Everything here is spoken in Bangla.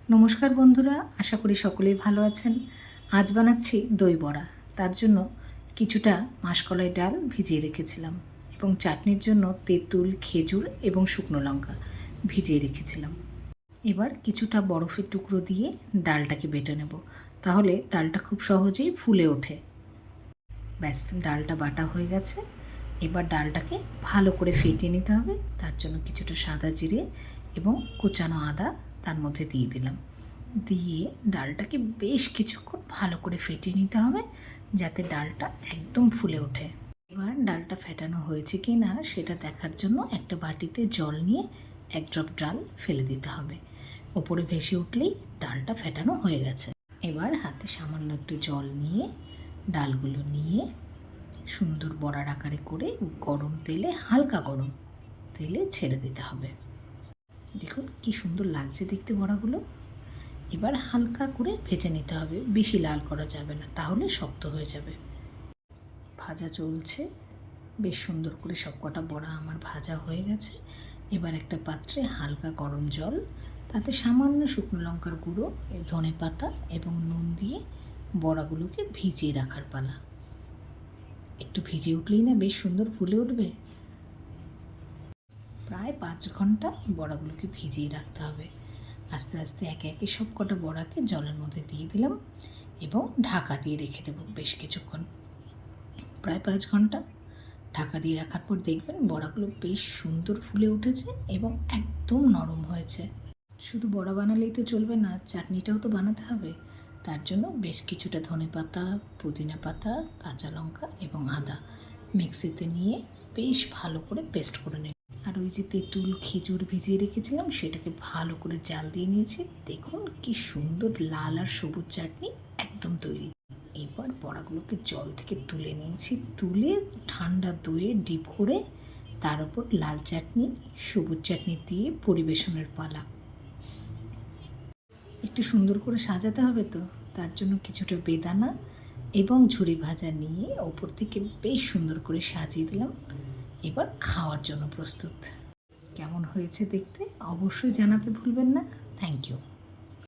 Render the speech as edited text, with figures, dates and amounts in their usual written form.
নমস্কার বন্ধুরা, আশা করি সকলেই ভালো আছেন। আজ বানাচ্ছি দই বড়া। তার জন্য কিছুটা মাসকলাই ডাল ভিজিয়ে রেখেছিলাম এবং চাটনির জন্য তেঁতুল, খেজুর এবং শুকনো লঙ্কা ভিজিয়ে রেখেছিলাম। এবার কিছুটা বরফের টুকরো দিয়ে ডালটাকে বেটে নেব, তাহলে ডালটা খুব সহজেই ফুলে ওঠে। ব্যাস, ডালটা বাটা হয়ে গেছে। এবার ডালটাকে ভালো করে ফেটিয়ে নিতে হবে। তার জন্য কিছুটা সাদা জিরে এবং কুচানো আদা তার মধ্যে দিয়ে দিলাম। দিয়ে ডালটাকে বেশ কিছুক্ষণ ভালো করে ফেটিয়ে নিতে হবে, যাতে ডালটা একদম ফুলে ওঠে। এবার ডালটা ফেটানো হয়েছে কি না সেটা দেখার জন্য একটা বাটিতে জল নিয়ে এক ড্রপ ডাল ফেলে দিতে হবে। ওপরে ভেসে উঠলেই ডালটা ফেটানো হয়ে গেছে। এবার হাতে সামান্য একটু জল নিয়ে ডালগুলো নিয়ে সুন্দর বড়ার আকারে করে গরম তেলে, হালকা গরম তেলে ছেড়ে দিতে হবে। দেখুন কি সুন্দর লাগছে দেখতে বড়াগুলো। এবার হালকা করে ভেজে নিতে হবে, বেশি লাল করা যাবে না, তাহলে শক্ত হয়ে যাবে। ভাজা চলছে, বেশ সুন্দর করে সবকটা বড়া আমার ভাজা হয়ে গেছে। এবার একটা পাত্রে হালকা গরম জল, তাতে সামান্য শুকনো লঙ্কার গুঁড়ো, ধনে পাতা এবং নুন দিয়ে বড়াগুলোকে ভিজিয়ে রাখার পালা। একটু ভিজে উঠলেই না বেশ সুন্দর ফুলে উঠবে। প্রায় 5 ঘন্টা বড়াগুলোকে ভিজিয়ে রাখতে হবে। আস্তে আস্তে একে একে সব কটা বড়াকে জলের মধ্যে দিয়ে দিলাম এবং ঢাকা দিয়ে রেখে দেবো বেশ কিছুক্ষণ, প্রায় 5 ঘন্টা। ঢাকা দিয়ে রাখার পর দেখবেন বড়াগুলো বেশ সুন্দর ফুলে উঠেছে এবং একদম নরম হয়েছে। শুধু বড়া বানালেই তো চলবে না, চাটনিটাও তো বানাতে হবে। তার জন্য বেশ কিছুটা ধনে পাতা, পুদিনা পাতা, কাঁচা লঙ্কা এবং আদা মিক্সিতে নিয়ে বেশ ভালো করে পেস্ট করে নেব। আর ওই যে তেঁতুল, খেজুর ভিজিয়ে রেখেছিলাম সেটাকে ভালো করে জাল দিয়ে নিয়েছি। দেখুন কি সুন্দর লাল আর সবুজ চাটনি একদম তৈরি। এবার বড়াগুলোকে জল থেকে তুলে নিয়েছি, তুলে ঠান্ডা দইয়ে ডিপ করে তার উপর লাল চাটনি, সবুজ চাটনি দিয়ে পরিবেশনের পালা। একটু সুন্দর করে সাজাতে হবে তো, তার জন্য কিছুটা বেদানা এবং ঝুরি ভাজা নিয়ে ওপর থেকে বেশ সুন্দর করে সাজিয়ে দিলাম। এবার খাওয়ার জন্য প্রস্তুত। কেমন হয়েছে দেখতে অবশ্যই জানাতে ভুলবেন না। Thank you.